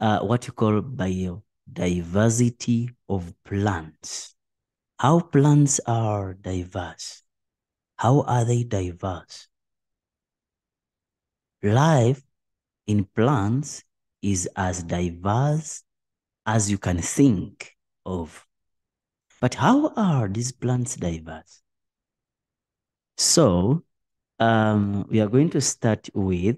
what you call biodiversity of plants. How plants are diverse. How are they diverse? Life in plants is as diverse as you can think of. But how are these plants diverse? So we are going to start with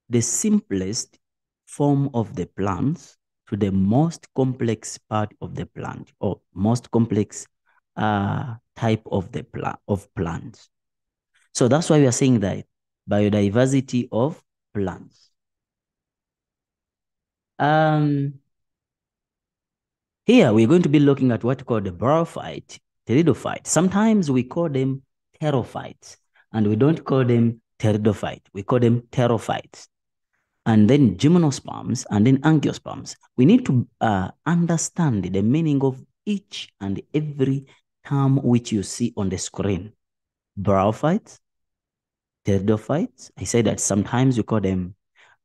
the simplest form of the plants to the most complex part of the plant, or most complex type of the plants. So that's why we are saying that biodiversity of plants. Here we're going to be looking at what we call the BRYOPHYTE, Pteridophyte. Sometimes we call them Pterophytes, and we don't call them Pteridophyte. We call them Pterophytes. And then GYMNOSPERMs, and then ANGIOSPERMs. We need to understand the meaning of each and every term which you see on the screen. BRYOPHYTEs, Pteridophytes. I say that sometimes we call them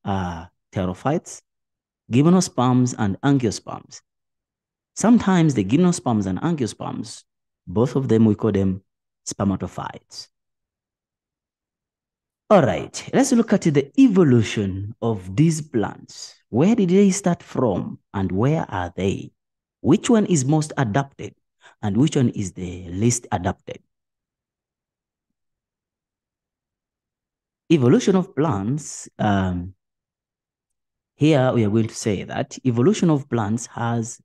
Pterophytes, GYMNOSPERMs, and ANGIOSPERMs. Sometimes the gymnosperms and angiosperms, both of them, we call them spermatophytes. All right, let's look at the evolution of these plants. Where did they start from and where are they? Which one is most adapted and which one is the least adapted? Evolution of plants. Here we are going to say that evolution of plants has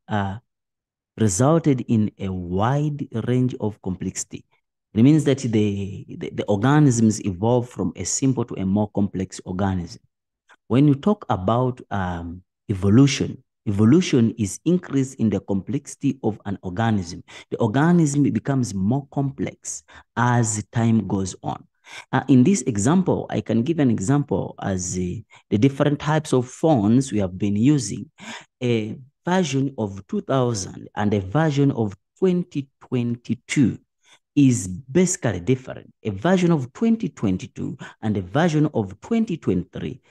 resulted in a wide range of complexity. It means that the organisms evolve from a simple to a more complex organism. When you talk about evolution is increase in the complexity of an organism. The organism becomes more complex as time goes on. In this example, I can give an example as the different types of phones we have been using. A version of 2000 and a version of 2022 is basically different. A version of 2022 and a version of 2023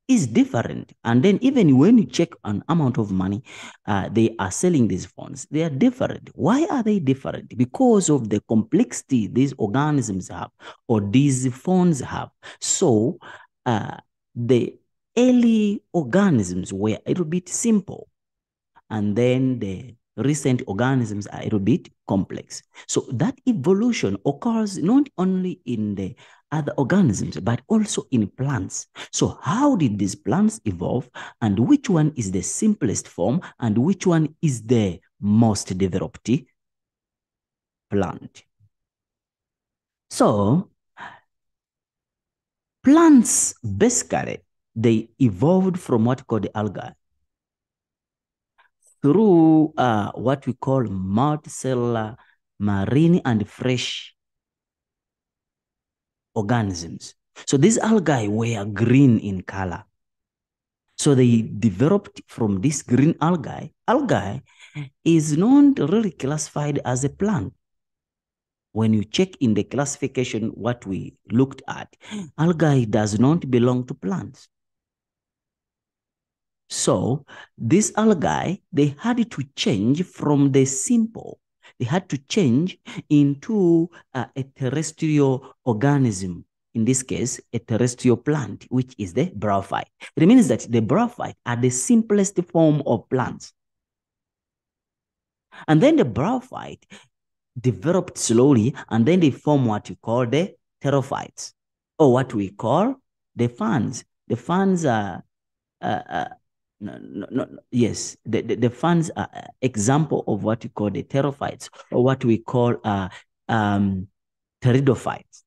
is different. And then even when you check an amount of money they are selling these phones, they are different. Why are they different? Because of the complexity these organisms have or these phones have. So the early organisms were a little bit simple, and then the recent organisms are a little bit complex. So that evolution occurs not only in the other organisms, but also in plants. So how did these plants evolve, and which one is the simplest form, and which one is the most developed plant? So plants, basically, they evolved from what we call the algae through what we call multicellular marine and fresh organisms. So these algae were green in color. So they developed from this green algae. Algae is not really classified as a plant. When you check in the classification, what we looked at, algae does not belong to plants. So these algae, they had to change from the simple. They had to change into a terrestrial organism. In this case, a terrestrial plant, which is the BRYOPHYTE. It means that the BRYOPHYTE are the simplest form of plants. And then the BRYOPHYTE developed slowly, and then they form what you call the pterophytes, or what we call the ferns. The ferns are yes, the ferns are example of what we call the pterophytes, or what we call pteridophytes.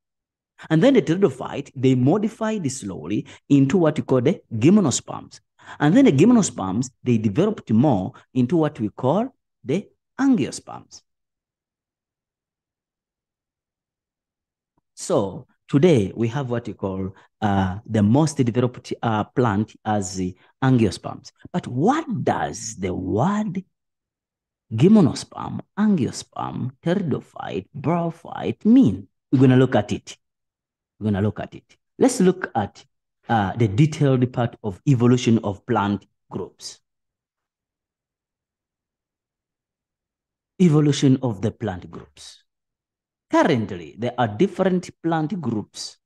And then the pteridophyte, they modified slowly into what we call the gymnosperms. And then the gymnosperms, they developed more into what we call the angiosperms. So today we have what we call the most developed plant as the angiosperms. But what does the word gymnosperm, angiosperm, pteridophyte, BRYOPHYTE mean? We're going to look at it. Let's look at the detailed part of evolution of plant groups. Evolution of the plant groups. Currently, there are different plant groups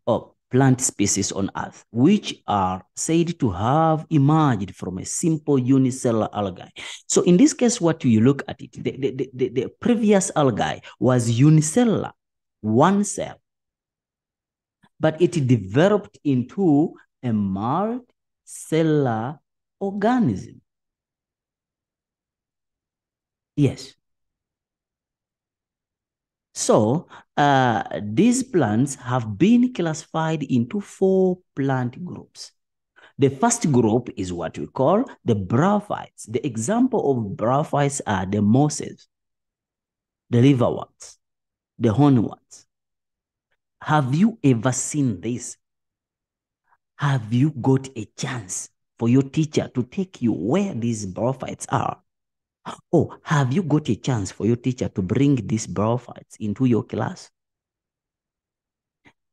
or plant species on Earth, which are said to have emerged from a simple unicellular algae. So in this case, what you look at it, the previous algae was unicellular, one cell, but it developed into a multicellular organism. Yes. So these plants have been classified into 4 plant groups. The first group is what we call the BRYOPHYTES. The example of BRYOPHYTES are the mosses, the liverworts, the hornworts. Have you ever seen this? Have you got a chance for your teacher to take you where these BRYOPHYTEs are? Or have you got a chance for your teacher to bring these BRYOPHYTEs into your class?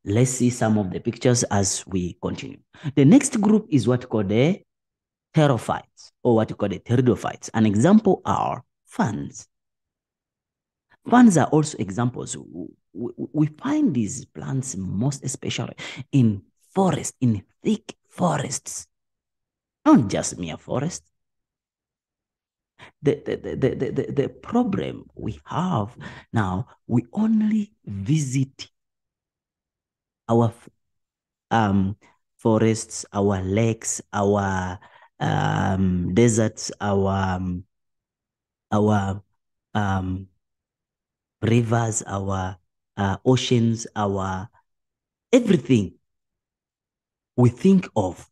Let's see some of the pictures as we continue. The next group is what we call the Pterophytes, or what we call the Pteridophytes. An example are ferns. Ferns are also examples. We find these plants most especially in forests, in thick forests, not just mere forests. The problem we have now, we only visit our forests, our lakes, our deserts, our rivers, our oceans, our everything. We think of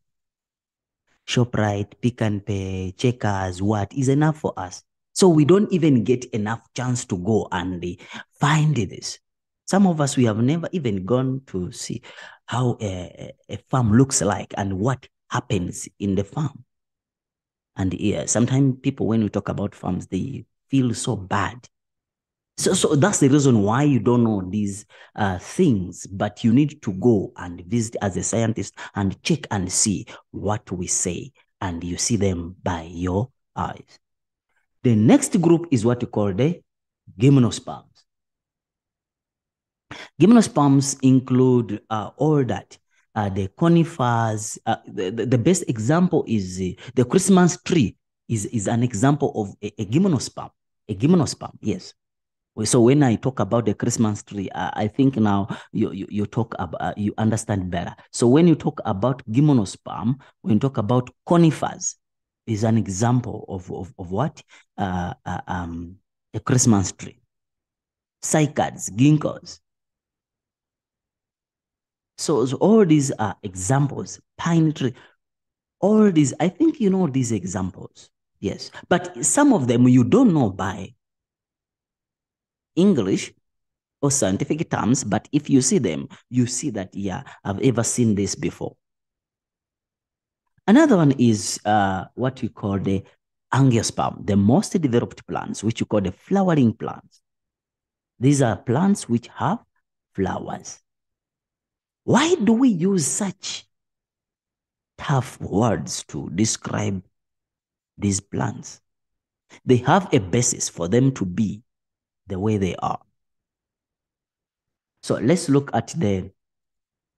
ShopRite, Pick and Pay, Checkers, what is enough for us. So we don't even get enough chance to go and find this. Some of us, we have never even gone to see how a farm looks like and what happens in the farm. And yeah, sometimes people, when we talk about farms, they feel so bad. So that's the reason why you don't know these things, but you need to go and visit as a scientist and check and see what we say, and you see them by your eyes. The next group is what we call the GYMNOSPERMs. GYMNOSPERMs include all that. The conifers, the best example is the Christmas tree is an example of a gymnosperm. A gymnosperm, yes. So when I talk about the Christmas tree, I think now you talk about, you understand better. So when you talk about gymnosperm, when you talk about conifers, is an example of what? A Christmas tree. Cycads, ginkgos. So all these are examples. Pine tree. All these, I think you know these examples. Yes. But some of them you don't know by English or scientific terms, but if you see them, you see that, yeah, I've ever seen this before. Another one is what we call the angiosperm, the most developed plants, which we call the flowering plants. These are plants which have flowers. Why do we use such tough words to describe these plants? They have a basis for them to be the way they are. So let's look at the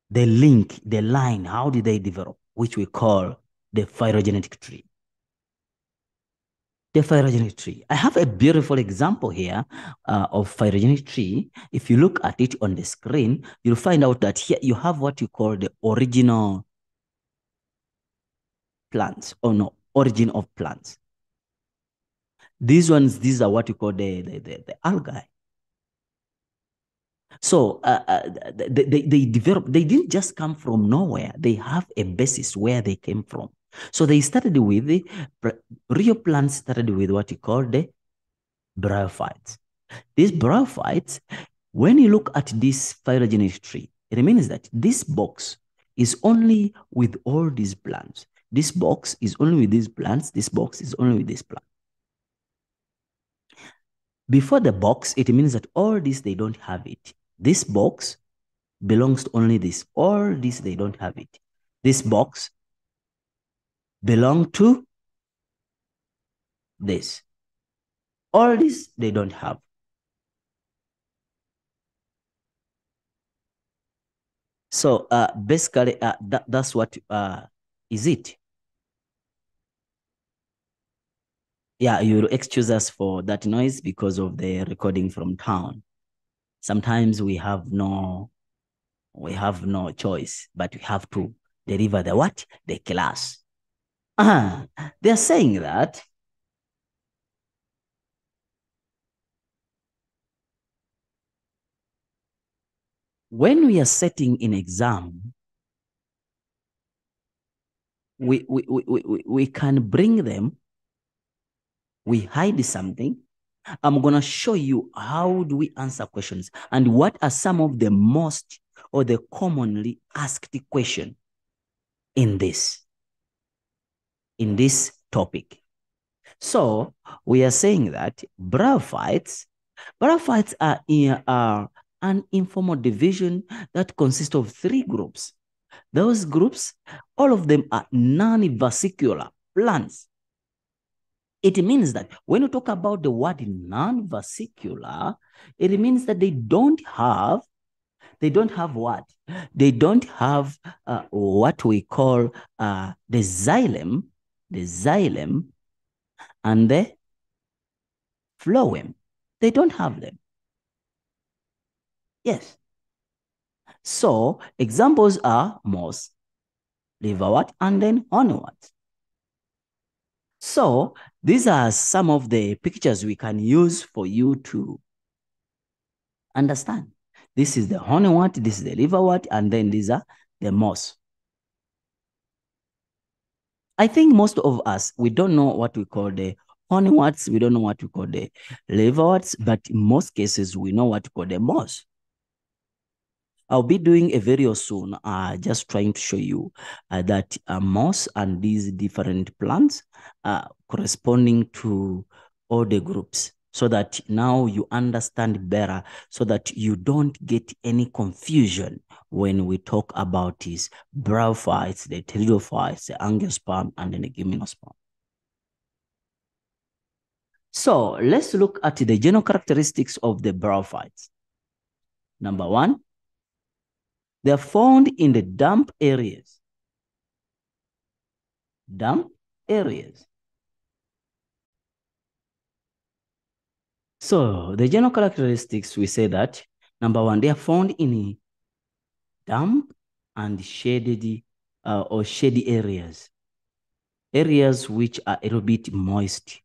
link, the line, how did they develop, which we call the phylogenetic tree. The phylogenetic tree. I have a beautiful example here of phylogenetic tree. If you look at it on the screen, you'll find out that here you have what you call the original plants, or no, origin of plants. These are what you call the algae. So they developed, they didn't just come from nowhere. They have a basis where they came from. So they started with real plants started with what you call the bryophytes. These bryophytes, when you look at this phylogenetic tree, it means that this box is only with all these plants. This box is only with these plants. This box is only with this plant. Before the box, it means that all this, they don't have it. This box belongs to only this. All this, they don't have it. This box belong to this. All this, they don't have. So basically, that's what is it. Yeah, you'll excuse us for that noise because of the recording from town. Sometimes we have no choice, but we have to deliver the what? The class. They're saying that when we are setting in exam, we can bring them, we hide something. I'm going to show you how do we answer questions and what are some of the most or the commonly asked question in this topic. So we are saying that bryophytes are an informal division that consists of 3 groups. Those groups, all of them are non-vesicular plants. It means that when you talk about the word non-vesicular, it means that they don't have what? They don't have what we call the xylem and the phloem. They don't have them. Yes. So examples are moss, liverwort, and then honeywort. So these are some of the pictures we can use for you to understand. This is the honeywort, this is the liverwort, and then these are the moss. I think most of us, we don't know what we call the honeyworts, we don't know what we call the liverworts, but in most cases, we know what we call the moss. I'll be doing a video soon, just trying to show you that moss and these different plants corresponding to all the groups, so that now you understand better, so that you don't get any confusion when we talk about these bryophytes, the pteridophytes, the angiosperm, and then the GYMNOSPERM. So let's look at the general characteristics of the bryophytes. Number 1, they're found in the damp areas. Damp areas. So the general characteristics, we say that, number 1, they are found in damp and shaded or shady areas. Areas which are a little bit moist.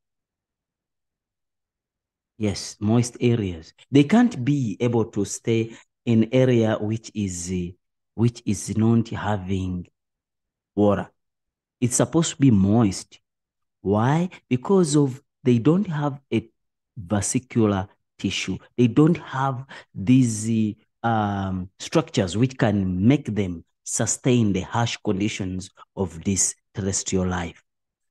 Yes, moist areas. They can't be able to stay in area which is not having water. It's supposed to be moist. Why? Because of they don't have a vesicular tissue. They don't have these structures which can make them sustain the harsh conditions of this terrestrial life.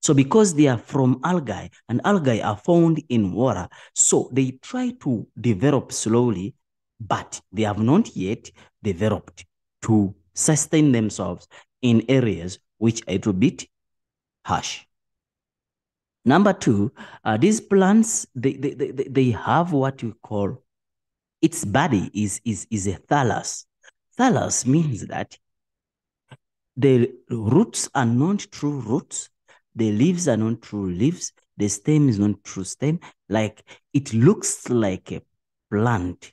So because they are from algae, and algae are found in water, so they try to develop slowly, but they have not yet developed to sustain themselves in areas which are a little bit harsh. Number 2, these plants, they have what we call, its body is a thallus. Thallus means that the roots are not true roots, the leaves are not true leaves, the stem is not true stem. Like, it looks like a plant,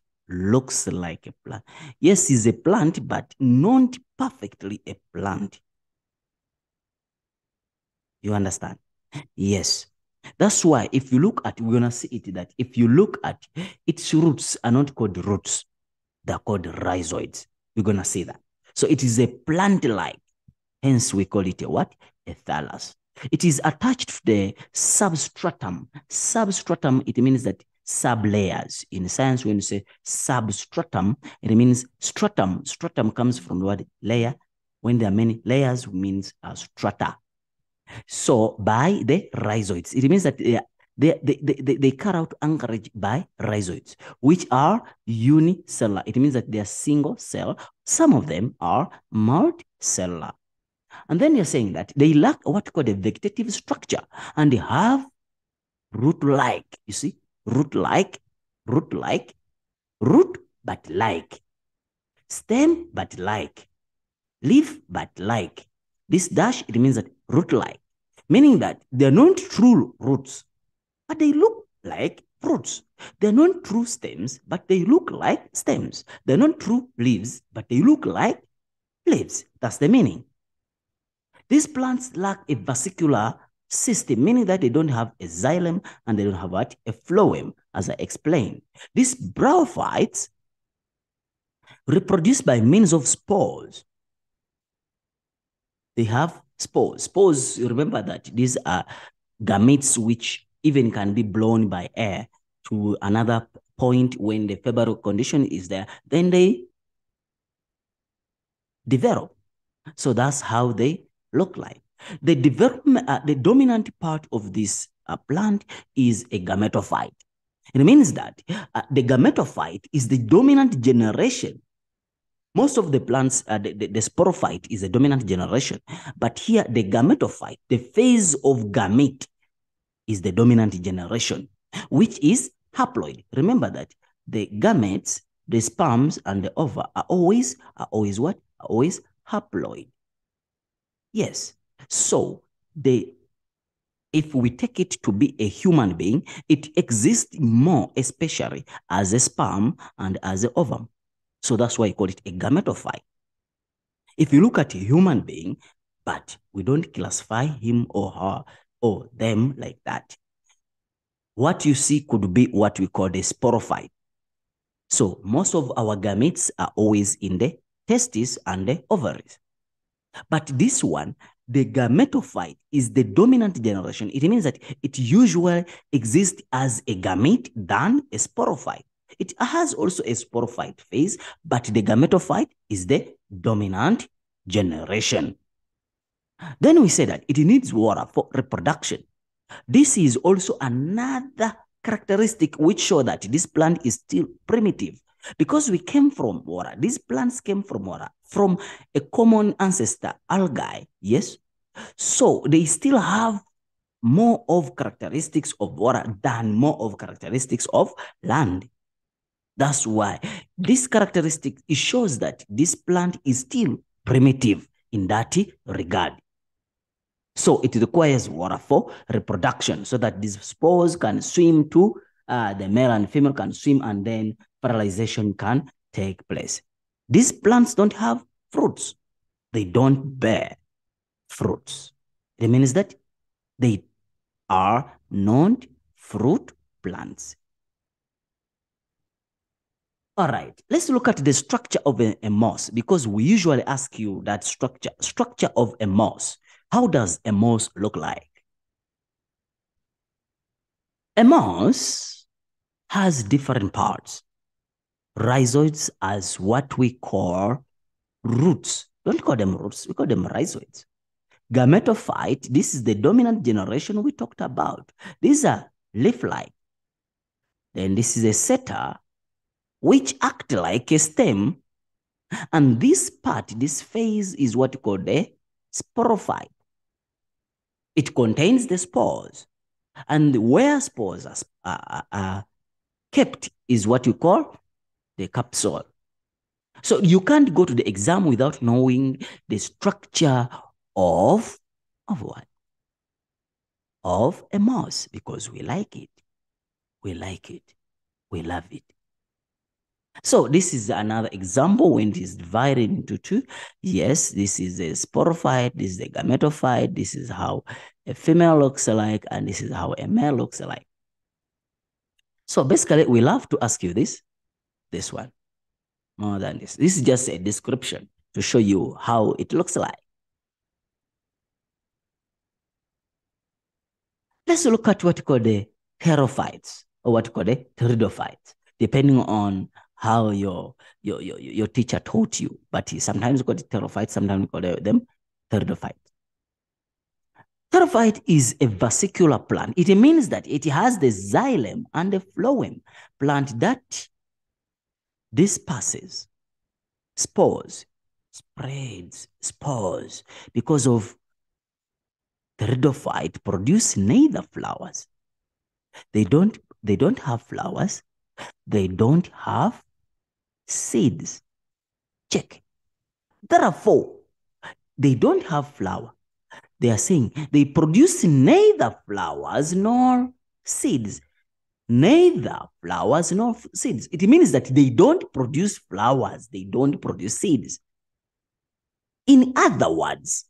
Yes, it's a plant, but not perfectly a plant. You understand? Yes. That's why if you look at, we're going to see it, that if you look at its roots are not called roots, they're called rhizoids. We're going to see that. So it is a plant-like, hence we call it a what? A thallus. It is attached to the substratum. Substratum, it means that sublayers. In science, when you say substratum, it means stratum. Stratum comes from the word layer. When there are many layers, it means strata. So by the rhizoids, it means that they carry out anchorage by rhizoids, which are unicellular. It means that they are single cell. Some of them are multicellular. And then you're saying that they lack what called a vegetative structure, and they have root-like. You see, root-like, root-like, root but like, stem but like, leaf but like. This dash, it means that root-like, meaning that they're not true roots, but they look like roots. They're not true stems, but they look like stems. They're not true leaves, but they look like leaves. That's the meaning. These plants lack a vesicular system, meaning that they don't have a xylem and they don't have what? A phloem, as I explained. These bryophytes reproduce by means of spores. They have spores. Spores, you remember that these are gametes which even can be blown by air to another point when the favorable condition is there. Then they develop. So that's how they look like. The development, the dominant part of this plant is a gametophyte. It means that the gametophyte is the dominant generation. Most of the plants, the sporophyte is a dominant generation, but here the gametophyte, the phase of gamete, is the dominant generation, which is haploid. Remember that the gametes, the sperms, and the ova are always what? Are always haploid. Yes. So if we take it to be a human being, it exists more, especially as a sperm and as an ovum. So that's why I call it a gametophyte. If you look at a human being, but we don't classify him or her or them like that, what you see could be what we call the sporophyte. So most of our gametes are always in the testes and the ovaries. But this one, the gametophyte, is the dominant generation. It means that it usually exists as a gamete than a sporophyte. It has also a sporophyte phase, but the gametophyte is the dominant generation. Then we say that it needs water for reproduction. This is also another characteristic which show that this plant is still primitive, because we came from water. These plants came from water, from a common ancestor, algae, yes? So they still have more of characteristics of water than more of characteristics of land. That's why this characteristic, it shows that this plant is still primitive in that regard. So it requires water for reproduction so that these spores can swim to the male and female can swim, and then fertilization can take place. These plants don't have fruits. They don't bear fruits. It means that they are non-fruit plants. All right, let's look at the structure of a moss, because we usually ask you that structure of a moss. How does a moss look like? A moss has different parts. Rhizoids as what we call roots. Don't call them roots, we call them rhizoids. Gametophyte, this is the dominant generation we talked about. These are leaf-like. Then this is a seta, which act like a stem. And this part, this phase, is what we call the sporophyte. It contains the spores. And where spores are kept is what you call the capsule. So you can't go to the exam without knowing the structure of what? Of a moss, because we like it. We like it. We love it. So this is another example when it is divided into two. Yes, this is a sporophyte, this is a gametophyte, this is how a female looks like, and this is how a male looks like. So basically, we love to ask you this one, more than this. This is just a description to show you how it looks like. Let's look at what you call the pterophytes, or what you call the pteridophytes, depending on how your teacher taught you. But sometimes you call it pterophytes, sometimes you call them pteridophytes. Pteridophyte is a vesicular plant. It means that it has the xylem and the phloem, plant that disperses spores, spreads spores, because of Pteridophyte produce neither flowers. They don't have flowers. They don't have seeds. Check. Therefore, they don't have flower. They are saying they produce neither flowers nor seeds. Neither flowers nor seeds. It means that they don't produce flowers. They don't produce seeds. In other words,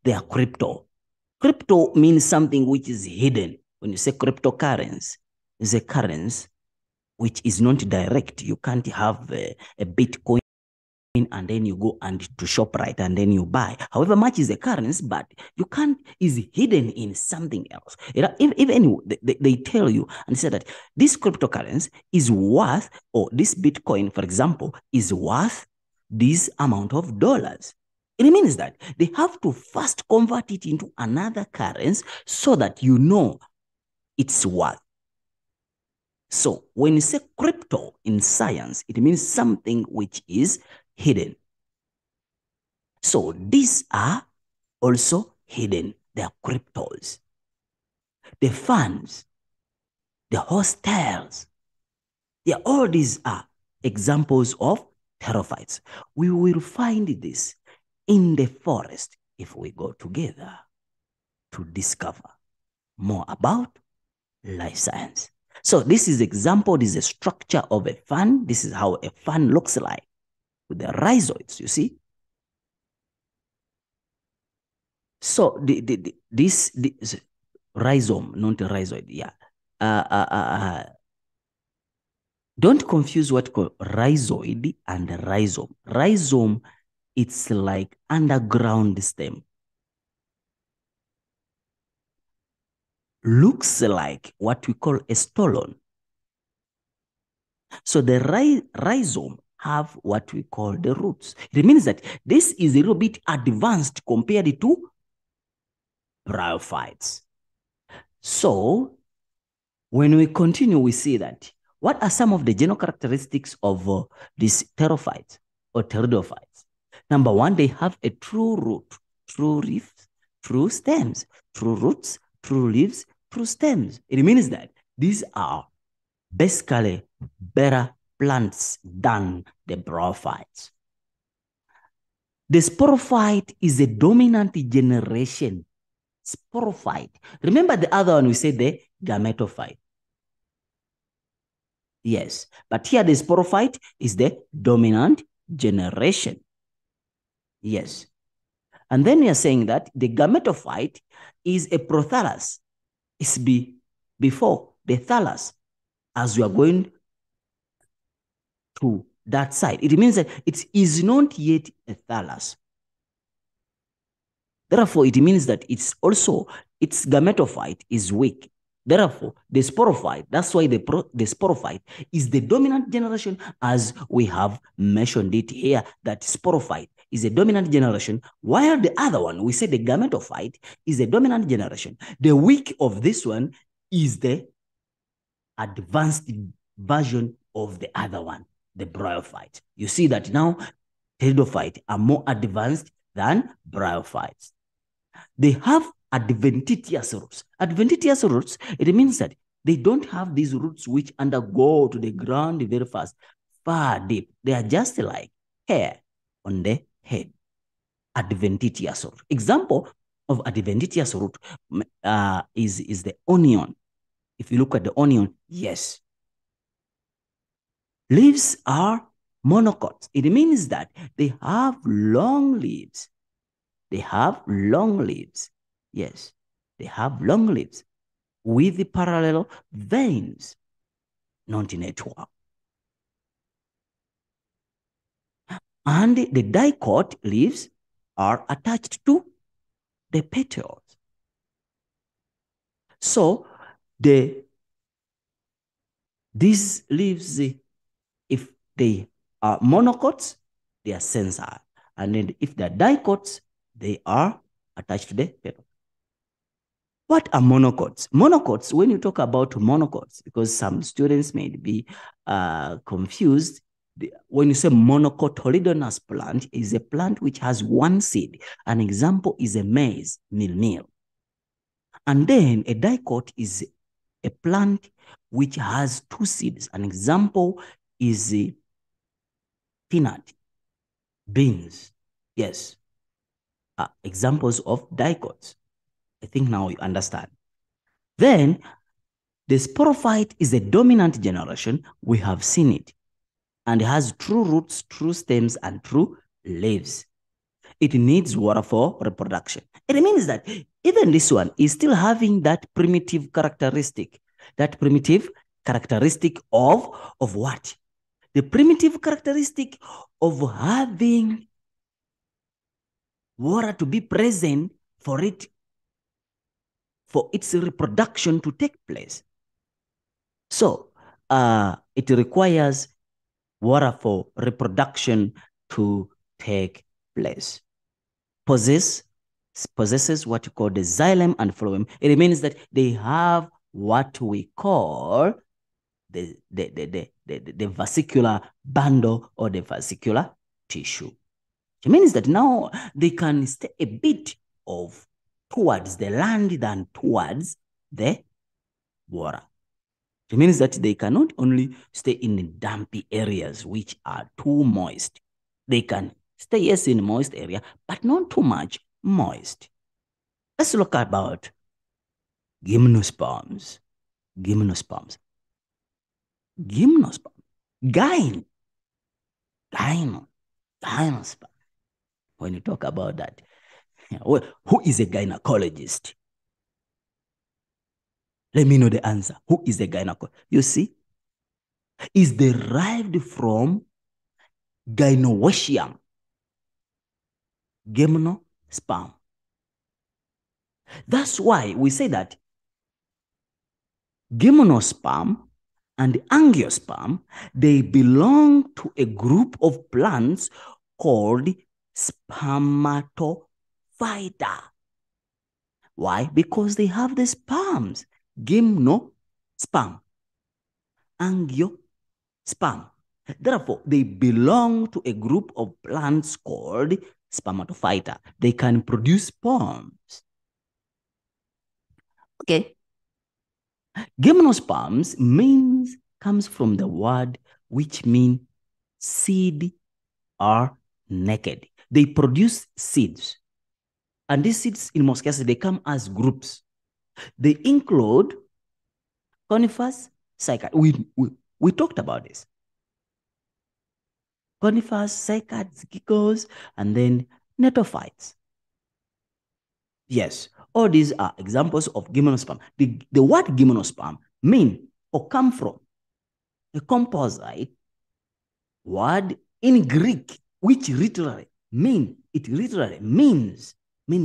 they are crypto. Crypto means something which is hidden. When you say cryptocurrency, it's a currency which is not direct. You can't have a Bitcoin and then you go and to ShopRite and then you buy. However much is the currency, but you can't, is hidden in something else. Even they tell you and say that this cryptocurrency is worth, or this Bitcoin, for example, is worth this amount of dollars. It means that they have to first convert it into another currency so that you know its worth. So when you say crypto in science, it means something which is hidden. So these are also hidden. They are cryptos. The funds, the hostels, yeah, all these are examples of pterophytes. We will find this in the forest if we go together to discover more about life science. So this is example, this is a structure of a fan. This is how a fan looks like with the rhizoids, you see. So this rhizome, not a rhizoid, yeah. Don't confuse what called rhizoid and rhizome. Rhizome, it's like underground stem. Looks like what we call a stolon. So the rhizome have what we call the roots. It means that this is a little bit advanced compared to bryophytes. So when we continue, we see that what are some of the general characteristics of these pterophytes or pteridophytes? Number one, they have a true root, true leaves, true stems, true roots, true leaves, true stems. It means that these are basically better plants than the bryophytes. The sporophyte is a dominant generation. Sporophyte. Remember the other one we said, the gametophyte. Yes, but here the sporophyte is the dominant generation. Yes. And then we are saying that the gametophyte is a prothallus. It's before the thallus, as we are going to that side. It means that it is not yet a thallus. Therefore, it means that it's also, its gametophyte is weak. Therefore, the sporophyte, that's why the sporophyte is the dominant generation, as we have mentioned it here, that sporophyte is a dominant generation, while the other one, we say the gametophyte, is a dominant generation. The weak of this one is the advanced version of the other one, the bryophyte. You see that now pteridophyte are more advanced than bryophytes. They have adventitious roots. Adventitious roots, it means that they don't have these roots which undergo to the ground very fast, far deep. They are just like hair on the head. Adventitious root. Example of adventitious root is the onion. If you look at the onion, yes. Leaves are monocots. It means that they have long leaves. They have long leaves. Yes, they have long leaves with the parallel veins, not network. And the dicot leaves are attached to the petals. So these leaves, if they are monocots, they are sensile. And then if they're dicots, they are attached to the petal. What are monocots? Monocots, when you talk about monocots, because some students may be confused, when you say monocotyledonous plant, is a plant which has one seed. An example is a maize, meal. And then a dicot is a plant which has two seeds. An example is a peanut, beans. Yes. Examples of dicots. I think now you understand. Then the sporophyte is a dominant generation. We have seen it. And it has true roots, true stems, and true leaves. It needs water for reproduction. It means that even this one is still having that primitive characteristic. That primitive characteristic of what? The primitive characteristic of having water to be present for its reproduction to take place. So it requires water for reproduction to take place. Possesses what you call the xylem and phloem. It means that they have what we call the vesicular bundle or the vesicular tissue. It means that now they can stay a bit towards the land than towards the water. It means that they cannot only stay in dumpy areas which are too moist. They can stay, yes, in moist area, but not too much moist. Let's look about gymnosperms. Gymnosperm. Gynosperm. When you talk about that, who is a gynecologist? Let me know the answer. Who is a gynecologist? You see, is derived from gynoecium, gymnosperm. That's why we say that gymnosperm and angiosperm, they belong to a group of plants called spermatophyta. Why? Because they have the sperms. Gymnosperm, angiosperm. Therefore, they belong to a group of plants called spermatophyta. They can produce sperms. Okay. Gymnosperms comes from the word which means seed are naked. They produce seeds. And these seeds, in most cases, they come as groups. They include conifers, cycads. We talked about this. Conifers, cycads, geckos, and then gnatophytes. Yes, all these are examples of gymnosperm. The word gymnosperm mean or come from a composite word in Greek, which literally means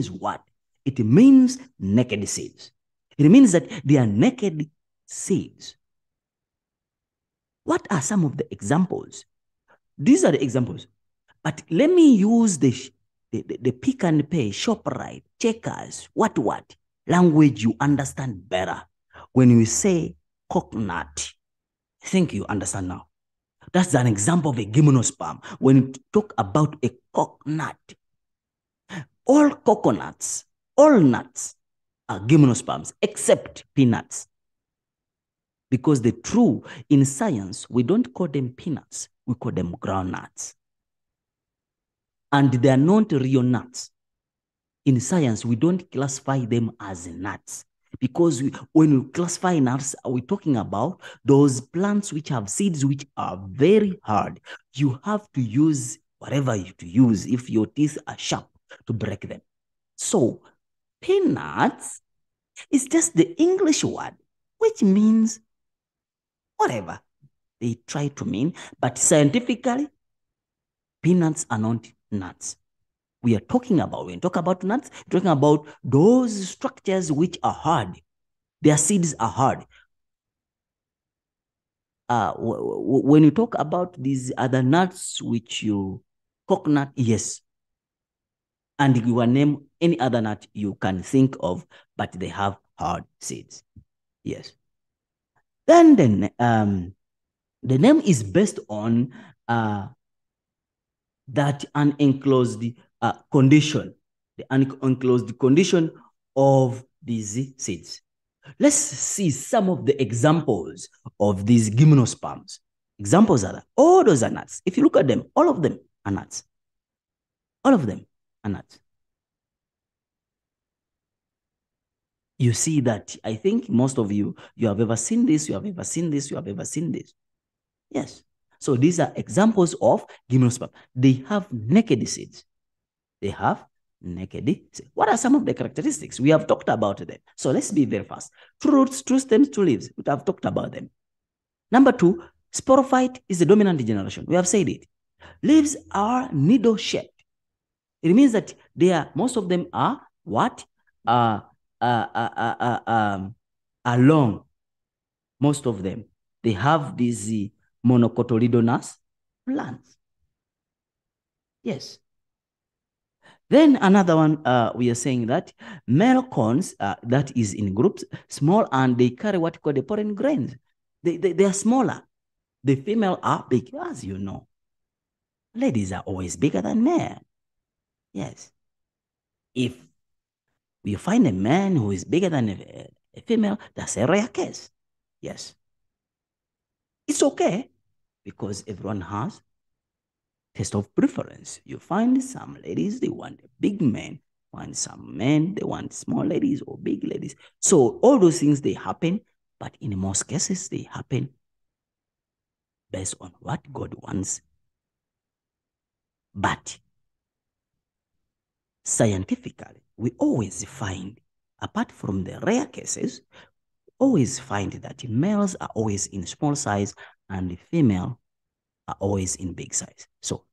what? It means naked seeds. It means that they are naked seeds. What are some of the examples? These are the examples. But let me use the Pick and Pay, ShopRite, Checkers, what language you understand better. When we say coconut, I think you understand now. That's an example of a gymnosperm. When you talk about a coconut, all coconuts, all nuts are gymnosperms except peanuts. Because in science, we don't call them peanuts, we call them groundnuts. And they are not real nuts. In science, we don't classify them as nuts. Because when we classify nuts, we're talking about those plants which have seeds which are very hard. You have to use whatever you to use if your teeth are sharp to break them. So peanuts is just the English word, which means whatever they try to mean. But scientifically, peanuts are not nuts. We are talking about, when we talk about nuts, we're talking about those structures which are hard. Their seeds are hard. When you talk about these other nuts, coconut, yes. And you will name any other nut you can think of, but they have hard seeds. Yes. Then the name is based on that unenclosed condition, the unenclosed condition of these seeds. Let's see some of the examples of these gymnosperms. Examples are that all those are nuts. If you look at them, all of them are nuts. All of them are nuts. You see that, I think most of you have ever seen this, you have ever seen this, you have ever seen this. Yes. So these are examples of gymnosperm. They have naked seeds. They have naked seeds. What are some of the characteristics? We have talked about them. So let's be very fast. Two roots, two stems, two leaves. We have talked about them. Number two, sporophyte is the dominant generation. We have said it. Leaves are needle-shaped. It means that they are, most of them are what? Long. Most of them. They have these monocotyledonous plants. Yes. Then another one, we are saying that male cones, that is in groups, small, and they carry what we call the pollen grains. They are smaller. The female are big, as you know. Ladies are always bigger than men. Yes. If you find a man who is bigger than a female, that's a rare case. Yes. It's okay because everyone has taste of preference. You find some ladies, they want big men. Find some men, they want small ladies or big ladies. So all those things, they happen, but in most cases, they happen based on what God wants. But scientifically, we always find, apart from the rare cases, always find that males are always in small size and the female are always in big size. So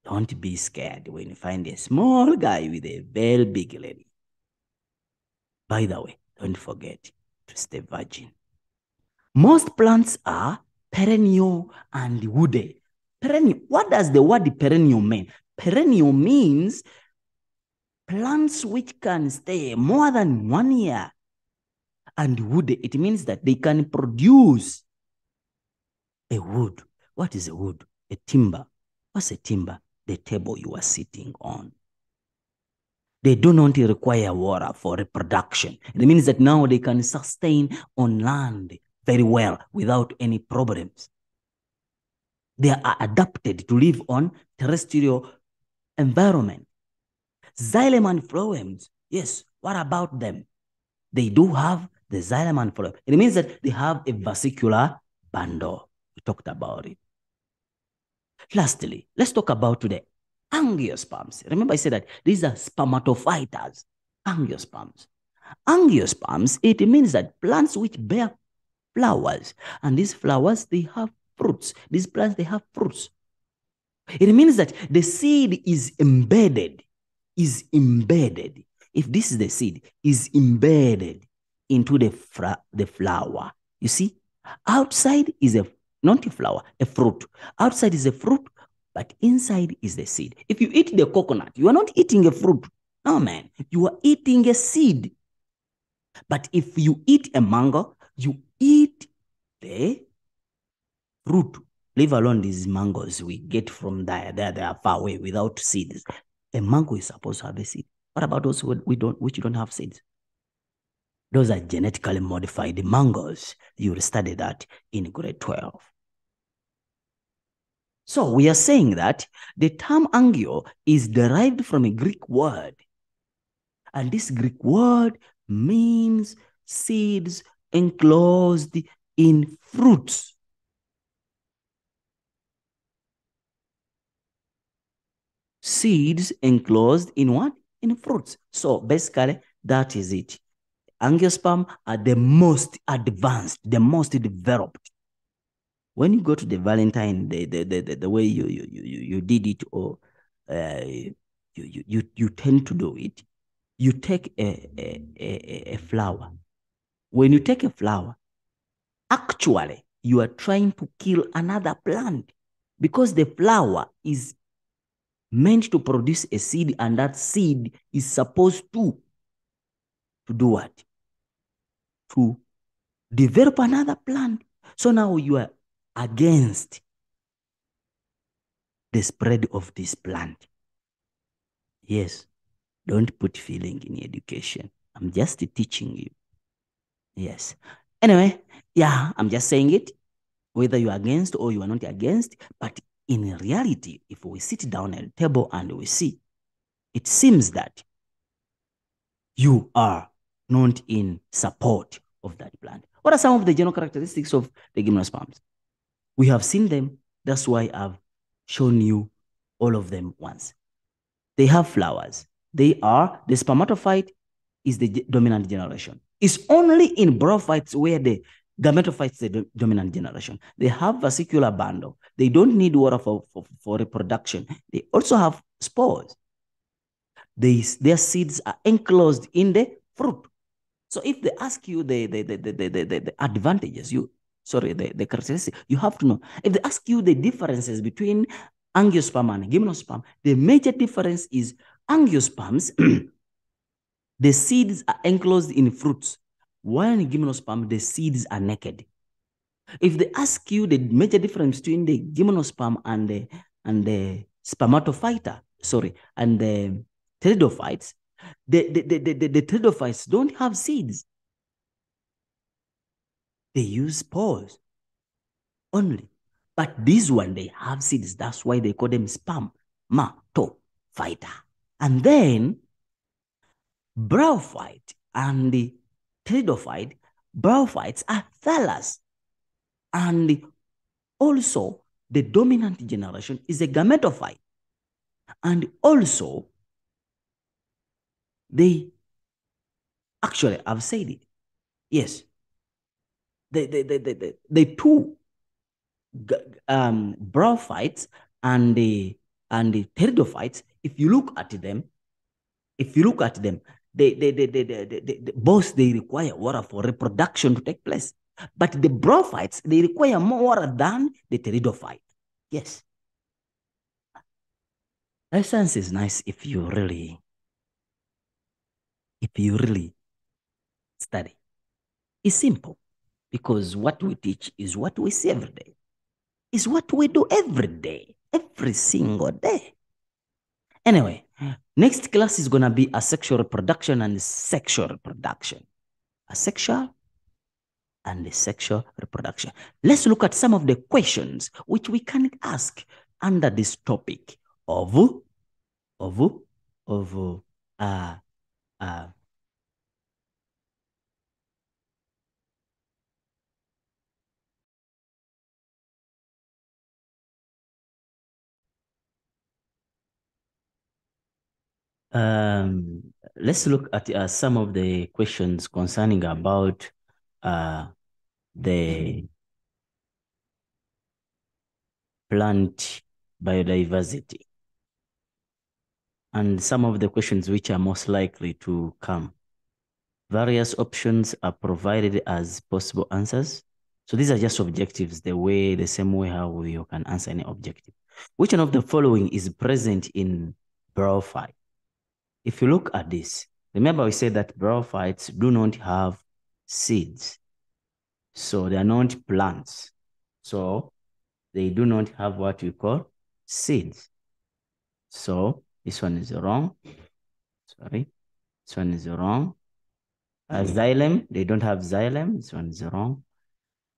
don't be scared when you find a small guy with a very big lady. By the way, don't forget to stay virgin. Most plants are perennial and woody. Perennial. What does the word perennial mean? Perennial means plants which can stay more than 1 year. And woody, it means that they can produce a wood. What is a wood? A timber. What's a timber? The table you are sitting on. They do not require water for reproduction. It means that now they can sustain on land very well without any problems. They are adapted to live on terrestrial environment. Xylem and phloems, yes, what about them? They do have the xylem and phloem. It means that they have a vesicular bundle. We talked about it. Lastly, let's talk about today angiosperms. Remember I said that these are spermatophytes. Angiosperms. Angiosperms, it means that plants which bear flowers, and these flowers, they have fruits. These plants, they have fruits. It means that the seed is embedded. If this is the seed, is embedded into the flower. You see, outside is not a flower, a fruit. Outside is a fruit, but inside is the seed. If you eat the coconut, you are not eating a fruit. No, man, you are eating a seed. But if you eat a mango, you eat the fruit. Leave alone these mangoes we get from there. They are far away without seeds. A mango is supposed to have a seed. What about those which don't have seeds? Those are genetically modified mangoes. You will study that in grade 12. So we are saying that the term angio is derived from a Greek word. And this Greek word means seeds enclosed in fruits. Seeds enclosed in what? In fruits. So basically, that is it. Angiosperm are the most advanced, the most developed. When you go to the Valentine, the way you did it, or you tend to do it, you take a flower. When you take a flower, actually, you are trying to kill another plant because the flower is meant to produce a seed, and that seed is supposed to do what? To develop another plant. So now you are against the spread of this plant. Yes, don't put feeling in education. I'm just teaching you. Yes. Anyway, yeah, I'm just saying it, whether you are against or you are not against, but in reality, if we sit down at a table and we see, it seems that you are not in support of that plant. What are some of the general characteristics of the gymnosperms? We have seen them. That's why I've shown you all of them once. They have flowers. They are, the spermatophyte is the dominant generation. It's only in bryophytes where the gametophyte is the dominant generation. They have vesicular bundle. They don't need water for reproduction. They also have spores. Their seeds are enclosed in the fruit. So if they ask you the advantages, the characteristics, you have to know. If they ask you the differences between angiosperm and gymnosperm, the major difference is angiosperms, the seeds are enclosed in fruits, while in gymnosperm, the seeds are naked. If they ask you the major difference between the gymnosperm and the spermatophyta, and the pteridophytes, the pteridophytes don't have seeds. They use spores only. But this one, they have seeds. That's why they call them spermatophyta. And then bryophyte and the pteridophyte, bryophytes are thallus. And also, the dominant generation is a gametophyte. And also, they actually, I've said it. Yes. The two bryophytes and the pteridophytes, if you look at them, both they require water for reproduction to take place. But the bryophytes, they require more water than the pteridophyte. Yes. Science is nice if you really study. It's simple because what we teach is what we see every day. It's what we do every day, every single day. Anyway, next class is going to be asexual reproduction and sexual reproduction. Asexual and the sexual reproduction. Let's look at some of the questions which we can ask under this topic of let's look at some of the questions concerning about the plant biodiversity and some of the questions which are most likely to come. Various options are provided as possible answers. So these are just objectives, the same way how you can answer any objective. Which one of the following is present in bryophyte? If you look at this, remember we said that bryophytes do not have seeds. So they are not plants. So they do not have what we call seeds. So this one is wrong. Sorry, this one is wrong. Xylem, they don't have xylem. This one is wrong.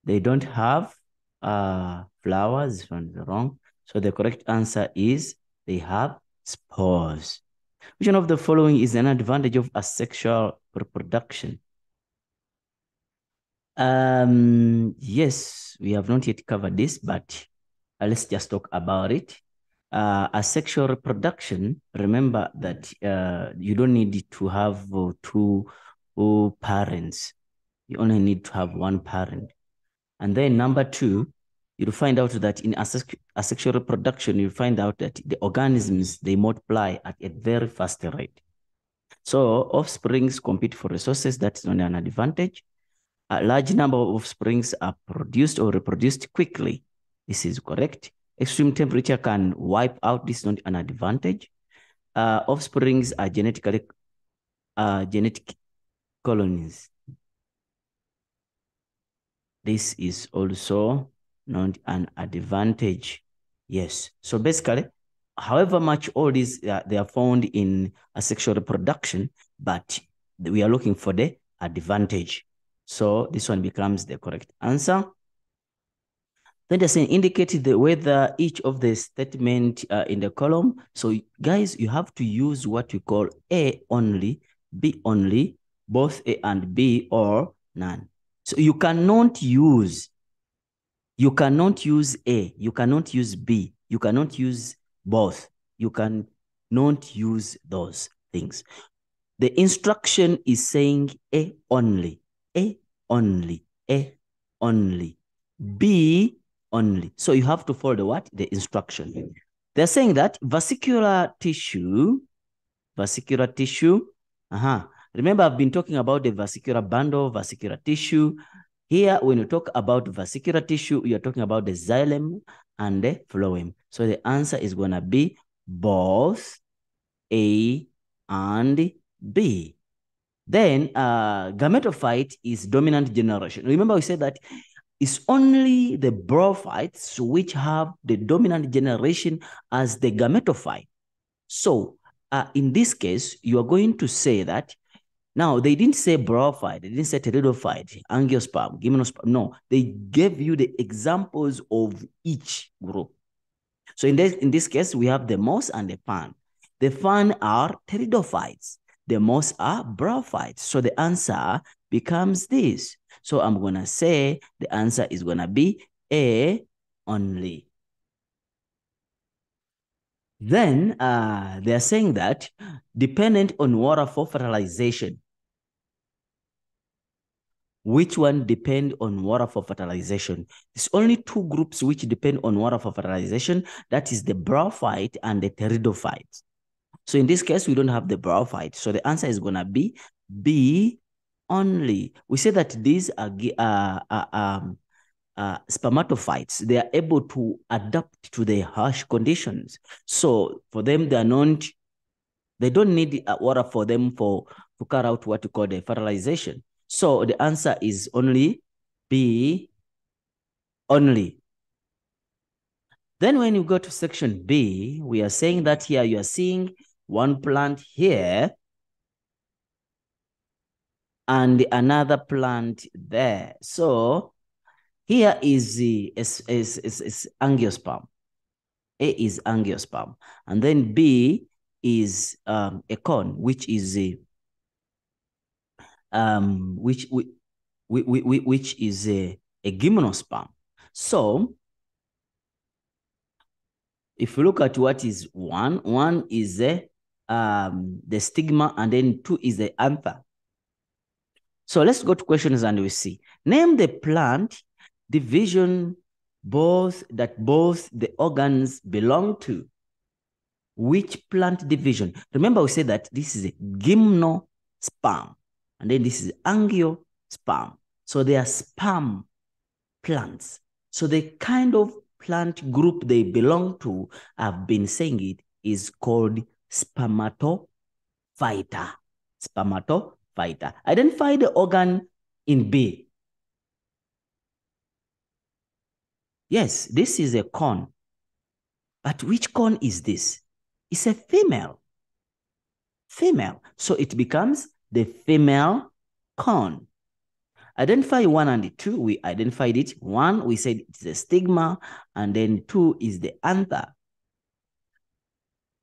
They don't have flowers. This one is wrong. So the correct answer is they have spores. Which one of the following is an advantage of asexual reproduction? Yes, we have not yet covered this, but let's just talk about it. Asexual reproduction, remember that you don't need to have two parents. You only need to have one parent. And then number two, you'll find out that in asexual reproduction, you find out that the organisms, they multiply at a very fast rate. So offsprings compete for resources. That's not an advantage. A large number of offsprings are produced or reproduced quickly. This is correct. Extreme temperature can wipe out. This is not an advantage. Offsprings are genetic colonies. This is also not an advantage. Yes. So basically, however much all these they are found in asexual reproduction, but we are looking for the advantage. So this one becomes the correct answer. Then they're saying indicate the whether each of the statement in the column. So guys, you have to use what we call A only, B only, both A and B, or none. So you cannot use A, you cannot use B, you cannot use both. You cannot use those things. The instruction is saying A only, A only, A only, B only. So you have to follow what? The instruction. They're saying that vesicular tissue, remember I've been talking about the vesicular bundle, vesicular tissue. Here, when you talk about vesicular tissue, you're talking about the xylem and the phloem. So the answer is going to be both A and B. Then gametophyte is dominant generation. Remember we said that it's only the bryophytes which have the dominant generation as the gametophyte. So in this case, you are going to say that now, they didn't say bryophyte, they didn't say pteridophyte, angiosperm, gymnosperm. No, they gave you the examples of each group. So in this case, we have the moss and the fan. The fan are pteridophytes. The moss are bryophytes. So the answer becomes this. So I'm going to say the answer is going to be A only. Then they're saying that dependent on water for fertilization. Which one depend on water for fertilization? There's only two groups which depend on water for fertilization. That is the bryophyte and the pteridophyte. So in this case, we don't have the bryophyte. So the answer is going to be B only. We say that these are spermatophytes. They are able to adapt to the harsh conditions. So for them, they don't need water for them to carry out what you call the fertilization. So the answer is only B only. Then when you go to section B, we are saying that here you are seeing one plant here and another plant there. So here is angiosperm. A is angiosperm. And then B is a cone, which is which is a gymnosperm. So if you look at what is one is the stigma, and then two is the anther. So let's go to questions and we see. Name the plant division both the organs belong to. Which plant division? Remember we said that this is a gymnosperm, and then this is angiosperm. So they are sperm plants. So the kind of plant group they belong to, I've been saying it, is called spermatophyta. Spermatophyta. Identify the organ in B. Yes, this is a cone. But which cone is this? It's a female. Female. So it becomes the female cone. Identify 1 and 2. We identified it. 1, we said it's the stigma, and then 2 is the anther.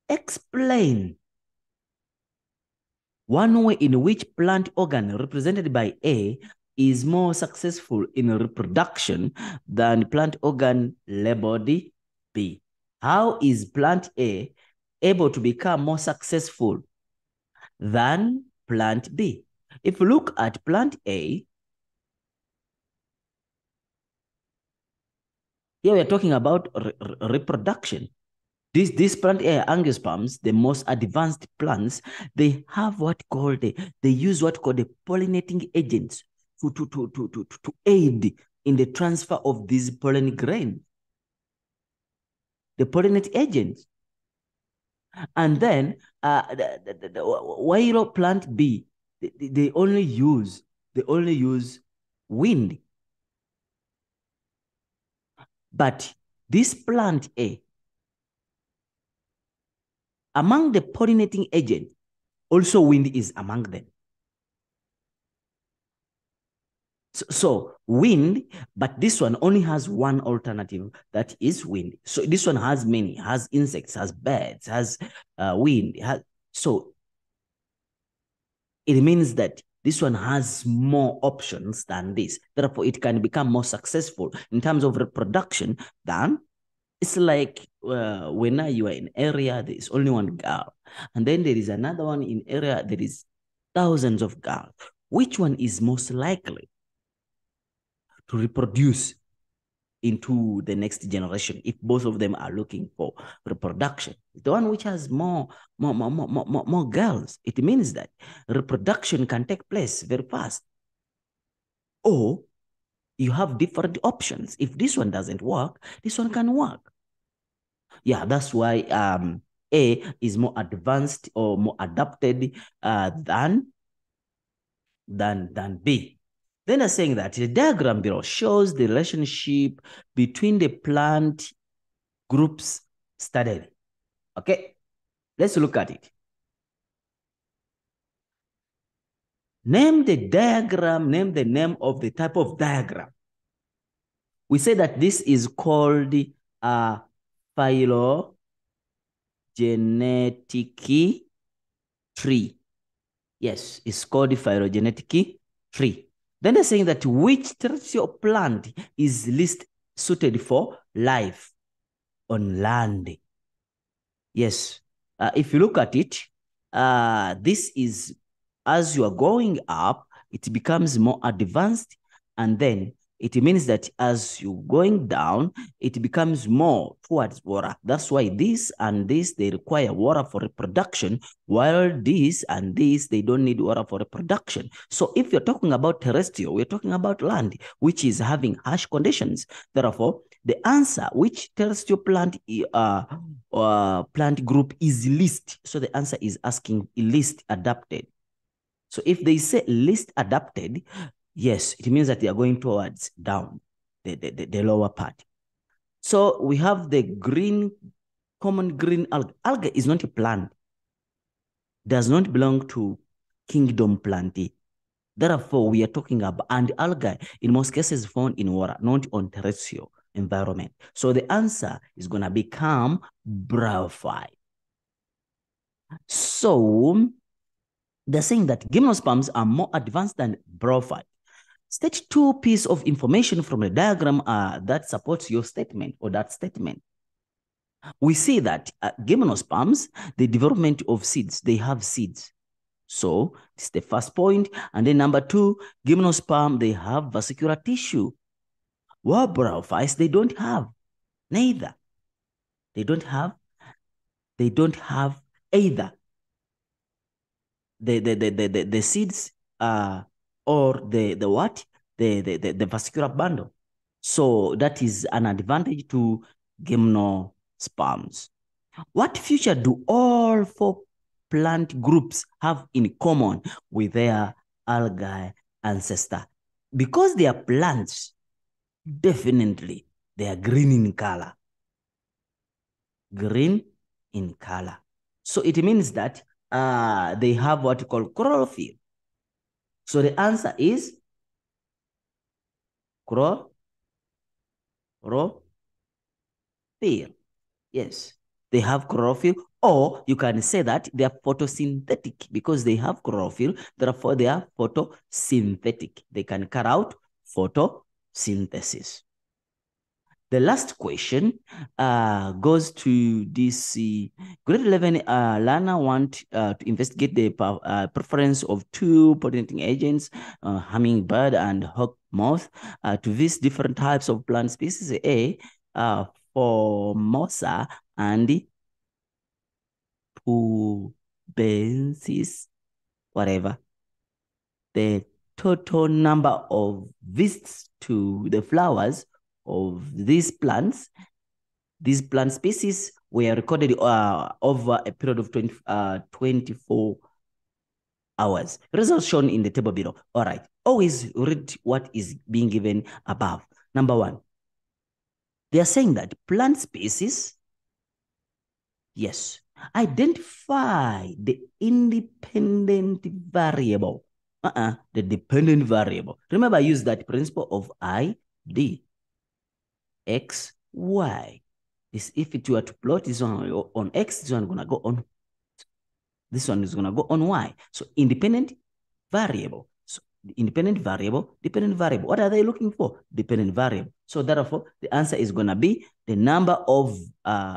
Explain one way in which plant organ represented by A is more successful in reproduction than plant organ labeled B. How is plant A able to become more successful than plant B? If you look at plant A, here we are talking about reproduction. These plant angiosperms, the most advanced plants, they have they use what called the pollinating agents to aid in the transfer of these pollen grains. the pollinate agent. And then while plant B, they only use wind. But this plant A, among the pollinating agent, also wind is among them. So wind, but this one only has one alternative, that is wind. So this one has many, has insects, has birds, has wind. So it means that this one has more options than this. Therefore, it can become more successful in terms of reproduction than, it's like when you are in area, there is only one girl. And then there is another one in area, there is thousands of girls. Which one is most likely to reproduce into the next generation if both of them are looking for reproduction? The one which has more girls. It means that reproduction can take place very fast. Or you have different options. If this one doesn't work, this one can work. Yeah, that's why A is more advanced or more adapted than B. Then they're saying that the diagram below shows the relationship between the plant groups studied. Okay, let's look at it. Name the diagram, name the name of the type of diagram. We say that this is called a phylogenetic tree. Yes, it's called the phylogenetic tree. Then they're saying that which terrestrial plant is least suited for life on land? Yes, if you look at it, this is, as you are going up, it becomes more advanced, and then it means that as you're going down, it becomes more towards water. That's why this and this, they require water for reproduction, while this and this, they don't need water for reproduction. So if you're talking about terrestrial, we're talking about land, which is having harsh conditions. Therefore, the answer, which terrestrial plant plant group is least? So the answer is asking least adapted. So if they say least adapted, yes, it means that they are going towards down, the lower part. So we have the green, common green algae. Algae is not a plant, does not belong to kingdom plantae. Therefore, we are talking about, and algae in most cases found in water, not on terrestrial environment. So the answer is going to become BRYOPHYTE. So they're saying that GYMNOSPERMs are more advanced than BRYOPHYTE. State two pieces of information from the diagram that supports your statement or that statement. We see that GYMNOSPERMs, the development of seeds, they have seeds. So this is the first point. And then number two, gymnosperm, they have vascular tissue. While BRYOPHYTEs, they don't have. Neither. They don't have either. The seeds or the what? The vascular bundle. So that is an advantage to gymnosperms. What feature do all four plant groups have in common with their algae ancestor? Because they are plants, definitely they are green in color. Green in color. So it means that they have what you call chlorophyll. So the answer is chlorophyll. Yes, they have chlorophyll, or you can say that they are photosynthetic because they have chlorophyll, therefore they are photosynthetic. They can carry out photosynthesis. The last question goes to this grade 11 learner want to investigate the preference of two pollinating agents, hummingbird and hawk moth, to these different types of plant species. A, Formosa and pubensis, whatever. The total number of visits to the flowers of these plants These plant species were recorded over a period of 24 hours. Results shown in the table below. All right. Always read what is being given above. Number one, they are saying that plant species, yes, identify the independent variable. The dependent variable. Remember, I use that principle of I, D, X, Y. This, if it were to plot this one on X, this one gonna go on. This one is gonna go on Y. So independent variable. So independent variable, dependent variable. What are they looking for? Dependent variable. So therefore, the answer is gonna be the number of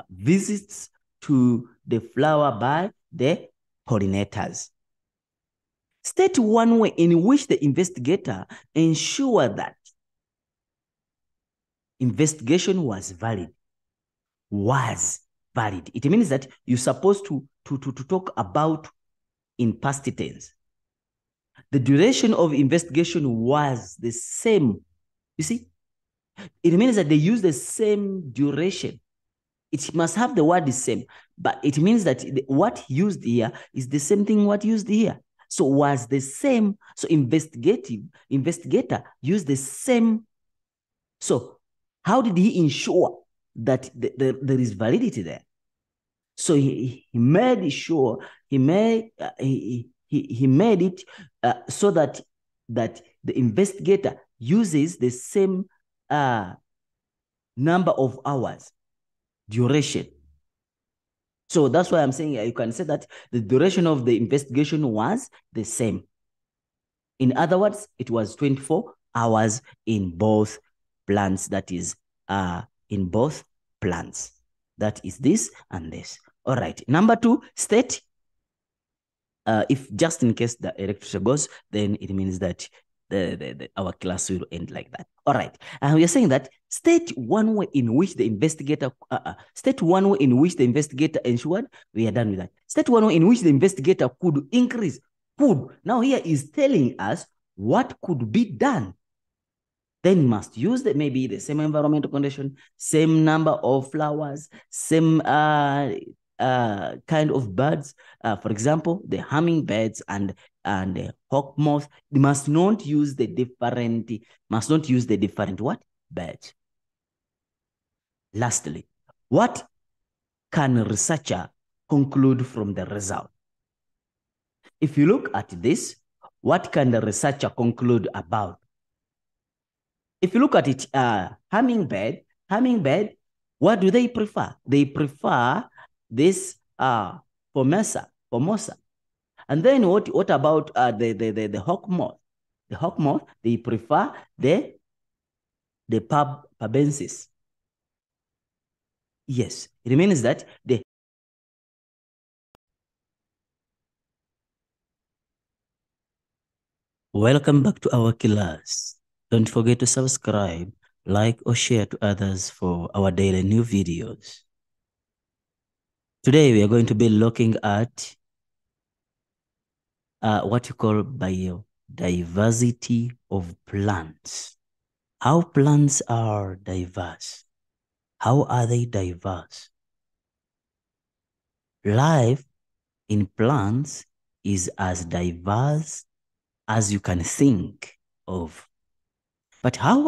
visits to the flower by the pollinators. State one way in which the investigator ensured that investigation was valid. Was valid. It means that you're supposed to talk about in past tense. The duration of investigation was the same. You see, it means that they use the same duration. It must have the word the same, but it means that what used here is the same thing what used here. So was the same. So investigator used the same. So how did he ensure that there is validity there? So he made sure, he made it so that the investigator uses the same number of hours, duration. So that's why I'm saying you can say that the duration of the investigation was the same. In other words, it was 24 hours in both plants. That is, in both plants. That is this and this. All right. Number two, state. If just in case the electricity goes, then it means that our class will end like that. All right. And we are saying that state one way in which the investigator ensured. We are done with that. State one way in which the investigator could increase. Could. Now here is telling us what could be done. Then you must use maybe the same environmental condition, same number of flowers, same kind of birds. For example, the hummingbirds and the hawk moth, they must not use the different what? Birds. Lastly, what can a researcher conclude from the result? If you look at this, what can the researcher conclude about? If you look at it, hummingbird, what do they prefer? They prefer this Formosa. And then what about the hawk moth? The hawk moth, they prefer the pabensis. Yes, it means that the Welcome back to our class. Don't forget to subscribe, like, or share to others for our daily new videos. Today, we are going to be looking at what you call biodiversity of plants. How plants are diverse. How are they diverse? Life in plants is as diverse as you can think of. But how